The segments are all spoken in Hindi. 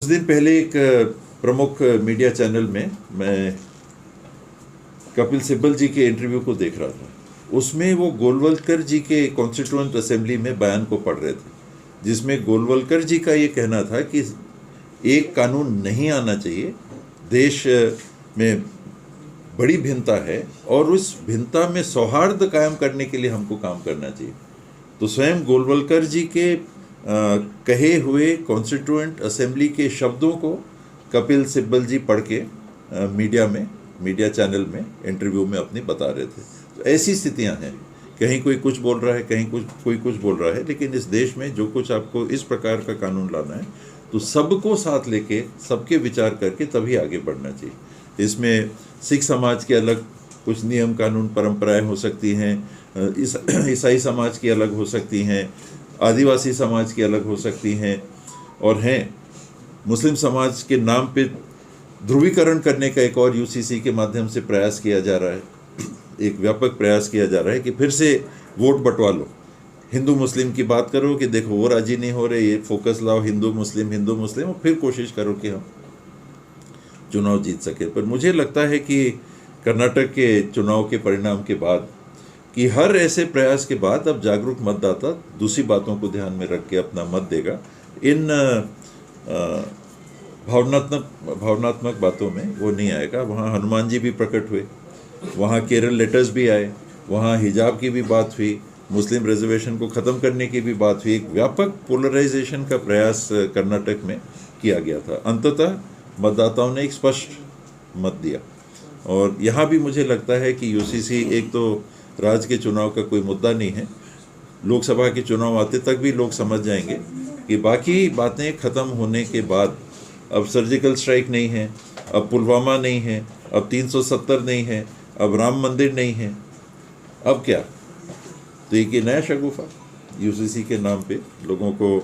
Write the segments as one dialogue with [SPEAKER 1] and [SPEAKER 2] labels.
[SPEAKER 1] कुछ दिन पहले एक प्रमुख मीडिया चैनल में मैं कपिल सिब्बल जी के इंटरव्यू को देख रहा था। उसमें वो गोलवलकर जी के कॉन्स्टिट्यूएंट असेंबली में बयान को पढ़ रहे थे, जिसमें गोलवलकर जी का ये कहना था कि एक कानून नहीं आना चाहिए, देश में बड़ी भिन्नता है और उस भिन्नता में सौहार्द कायम करने के लिए हमको काम करना चाहिए। तो स्वयं गोलवलकर जी के कहे हुए कॉन्स्टिट्यूएंट असेंबली के शब्दों को कपिल सिब्बल जी पढ़ के मीडिया चैनल में इंटरव्यू में अपनी बता रहे थे। तो ऐसी स्थितियां हैं, कहीं कोई कुछ बोल रहा है, कहीं कोई कुछ बोल रहा है, लेकिन इस देश में जो कुछ आपको इस प्रकार का कानून लाना है तो सबको साथ लेके सबके विचार करके तभी आगे बढ़ना चाहिए। इसमें सिख समाज के अलग कुछ नियम कानून परंपराएं हो सकती हैं, ईसाई समाज की अलग हो सकती हैं, आदिवासी समाज की अलग हो सकती हैं, और हैं मुस्लिम समाज के नाम पे ध्रुवीकरण करने का एक और यूसीसी के माध्यम से प्रयास किया जा रहा है, एक व्यापक प्रयास किया जा रहा है कि फिर से वोट बंटवा लो, हिंदू मुस्लिम की बात करो कि देखो वो राजी नहीं हो रहे, ये फोकस लाओ हिंदू मुस्लिम और फिर कोशिश करो कि हम चुनाव जीत सके। पर मुझे लगता है कि कर्नाटक के चुनाव के परिणाम के बाद कि हर ऐसे प्रयास के बाद अब जागरूक मतदाता दूसरी बातों को ध्यान में रख के अपना मत देगा। इन भावनात्मक बातों में वो नहीं आएगा। वहाँ हनुमान जी भी प्रकट हुए, वहाँ केरल लेटर्स भी आए, वहाँ हिजाब की भी बात हुई, मुस्लिम रिजर्वेशन को ख़त्म करने की भी बात हुई। एक व्यापक पोलराइजेशन का प्रयास कर्नाटक में किया गया था। अंततः मतदाताओं ने एक स्पष्ट मत दिया, और यहाँ भी मुझे लगता है कि यूसीसी एक तो राज्य के चुनाव का कोई मुद्दा नहीं है, लोकसभा के चुनाव आते तक भी लोग समझ जाएंगे कि बाकी बातें ख़त्म होने के बाद अब सर्जिकल स्ट्राइक नहीं है, अब पुलवामा नहीं है, अब 370 नहीं है, अब राम मंदिर नहीं है, अब क्या। तो एक नया शगुफा यूसीसी के नाम पे लोगों को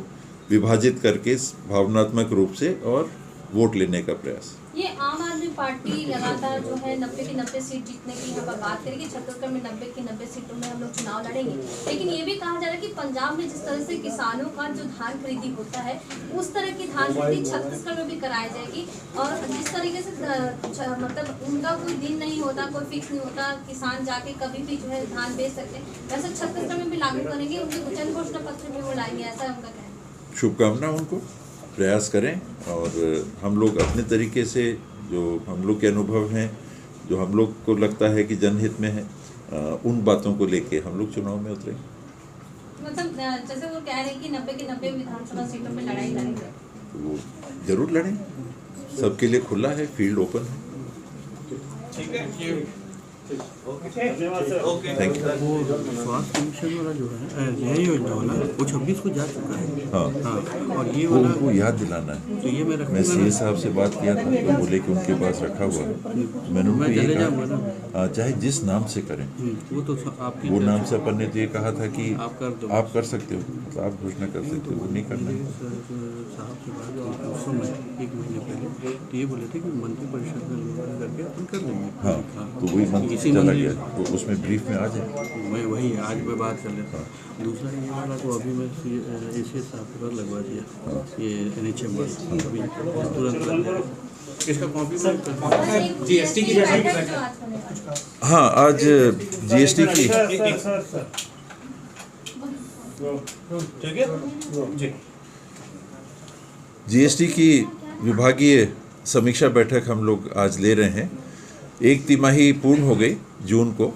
[SPEAKER 1] विभाजित करके भावनात्मक रूप से और वोट लेने का प्रयास।
[SPEAKER 2] ये आम आदमी पार्टी लगातार जो है 90 की 90 सीट जीतने की यहाँ पर बात करेगी, छत्तीसगढ़ में 90 की 90 सीटों में हम लोग चुनाव लड़ेंगे, लेकिन ये भी कहा जा रहा है कि पंजाब में जिस तरह से किसानों का जो धान खरीदी होता है उस तरह की धान खरीदी छत्तीसगढ़ में भी कराई जाएगी, और जिस तरीके से मतलब उनका कोई दिन नहीं होता, कोई फिक्स नहीं होता, किसान जाके कभी भी जो है धान बेच सकते हैं, वैसे छत्तीसगढ़ में भी लागू करेंगे, उनके वचन घोषणा पत्र में वो लाएंगे, ऐसा उनका कहना है।
[SPEAKER 1] शुभकामना, उनको प्रयास करें, और हम लोग अपने तरीके से जो हम लोग के अनुभव हैं, जो हम लोग को लगता है कि जनहित में है, उन बातों को लेके हम लोग चुनाव में उतरें।
[SPEAKER 2] मतलब जैसे वो कह रहे हैं कि 90 की 90 विधानसभा सीटों में लड़ाई लड़ेंगे,
[SPEAKER 1] तो वो जरूर लड़ें, सबके लिए खुला है, फील्ड ओपन है।
[SPEAKER 3] ठीक है,
[SPEAKER 1] थैंक यू।
[SPEAKER 4] वो स्वास्थ्य मिशन वाला जो है न्याय योजना वाला वो 26 को जा चुका है।
[SPEAKER 1] हाँ,
[SPEAKER 4] और ये
[SPEAKER 1] वो
[SPEAKER 4] वाला
[SPEAKER 1] उनको याद दिलाना है।
[SPEAKER 4] तो ये
[SPEAKER 1] मैं सीए साहब से बात किया था, तो बोले कि उनके पास रखा हुआ है। मैंने उनको ये कहा चाहे जिस नाम से करें,
[SPEAKER 4] वो तो आपकी
[SPEAKER 1] वो नाम से अपन ने तो ये कहा था कि
[SPEAKER 4] आप
[SPEAKER 1] कर सकते हो, मतलब आप घोषणा कर सकते हो, वो नहीं करना है।
[SPEAKER 4] साहब से बात की उस समय 1 महीने पहले, तो ये बोले थे कि मंत्रिपरिषद में अनुमोदन करके अपन कर लेंगे।
[SPEAKER 1] हाँ, तो वही मंत्र चला गया, तो उसमें ब्रीफ में आ जाए।
[SPEAKER 4] मैं वही आज मैं बात कर लेता हूँ। दूसरा ये वाला को अभी मैं एसीएस साहब के पास लगवा दिया, ये एनएचएम वाला अभी तुरंत लग जाएगा। इसका कॉपी में
[SPEAKER 2] जीएसटी की
[SPEAKER 1] हाँ, आज जीएसटी की जीएसटी की विभागीय समीक्षा बैठक हम लोग आज ले रहे हैं। 1 तिमाही पूर्ण हो गई जून को,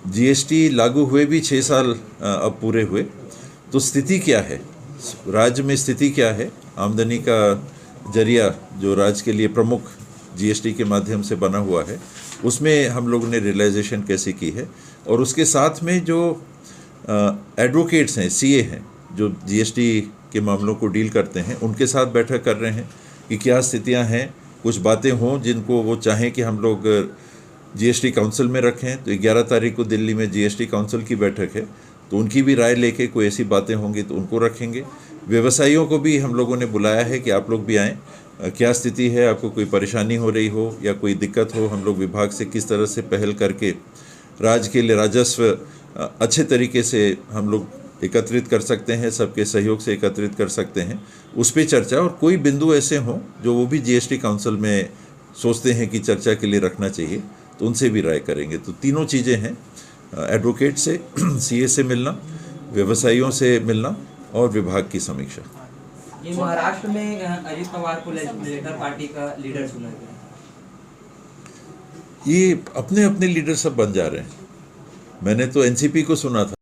[SPEAKER 1] जीएसटी लागू हुए भी 6 साल अब पूरे हुए। तो स्थिति क्या है, राज्य में स्थिति क्या है, आमदनी का जरिया जो राज्य के लिए प्रमुख जीएसटी के माध्यम से बना हुआ है, उसमें हम लोगों ने रियलाइजेशन कैसे की है, और उसके साथ में जो एडवोकेट्स हैं, सीए हैं, जो जीएसटी के मामलों को डील करते हैं, उनके साथ बैठक कर रहे हैं कि क्या स्थितियां हैं, कुछ बातें हों जिनको वो चाहें कि हम लोग जीएसटी काउंसिल में रखें। तो 11 तारीख को दिल्ली में जीएसटी काउंसिल की बैठक है, तो उनकी भी राय लेके कोई ऐसी बातें होंगी तो उनको रखेंगे। व्यवसायियों को भी हम लोगों ने बुलाया है कि आप लोग भी आएँ, क्या स्थिति है, आपको कोई परेशानी हो रही हो या कोई दिक्कत हो, हम लोग विभाग से किस तरह से पहल करके राज्य के लिए राजस्व अच्छे तरीके से हम लोग एकत्रित कर सकते हैं, सबके सहयोग से एकत्रित कर सकते हैं, उस पर चर्चा। और कोई बिंदु ऐसे हों जो वो भी जीएसटी काउंसिल में सोचते हैं कि चर्चा के लिए रखना चाहिए, तो उनसे भी राय करेंगे। तो तीनों चीज़ें हैं, एडवोकेट से, सीए से मिलना, व्यवसायियों से मिलना और विभाग की समीक्षा।
[SPEAKER 5] ये महाराष्ट्र में अजित पवार को लेकर पार्टी का लीडर चुना गया।
[SPEAKER 1] ये अपने अपने लीडर सब बन जा रहे हैं। मैंने तो एनसीपी को सुना था।